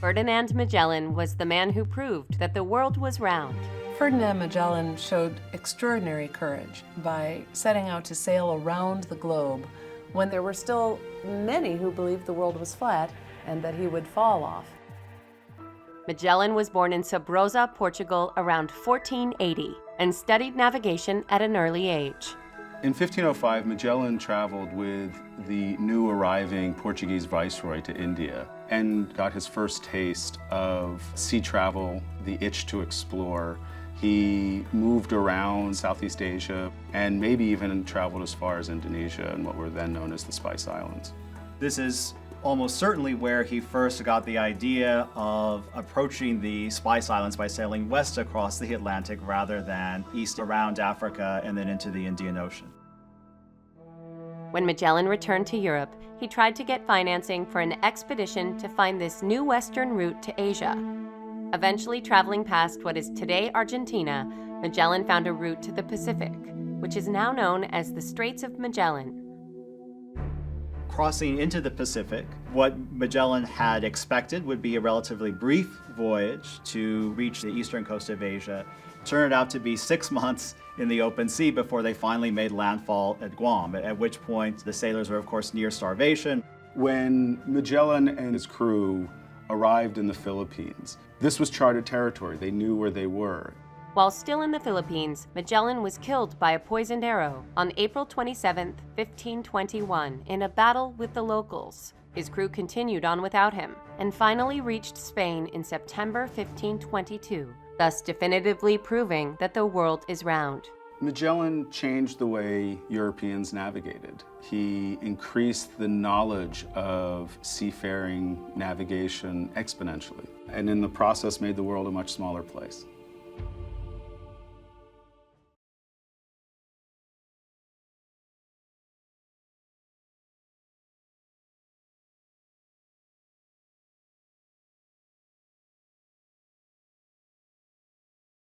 Ferdinand Magellan was the man who proved that the world was round. Ferdinand Magellan showed extraordinary courage by setting out to sail around the globe when there were still many who believed the world was flat and that he would fall off. Magellan was born in Sabrosa, Portugal around 1480 and studied navigation at an early age. In 1505, Magellan traveled with the new arriving Portuguese viceroy to India and got his first taste of sea travel, the itch to explore. He moved around Southeast Asia and maybe even traveled as far as Indonesia and what were then known as the Spice Islands. This is almost certainly where he first got the idea of approaching the Spice Islands by sailing west across the Atlantic rather than east around Africa and then into the Indian Ocean. When Magellan returned to Europe, he tried to get financing for an expedition to find this new western route to Asia. Eventually traveling past what is today Argentina, Magellan found a route to the Pacific, which is now known as the Straits of Magellan. Crossing into the Pacific, what Magellan had expected would be a relatively brief voyage to reach the eastern coast of Asia turned out to be 6 months in the open sea before they finally made landfall at Guam, at which point the sailors were, of course, near starvation. When Magellan and his crew arrived in the Philippines, this was charted territory. They knew where they were. While still in the Philippines, Magellan was killed by a poisoned arrow on April 27, 1521, in a battle with the locals. His crew continued on without him, and finally reached Spain in September 1522, thus definitively proving that the world is round. Magellan changed the way Europeans navigated. He increased the knowledge of seafaring navigation exponentially, and in the process made the world a much smaller place.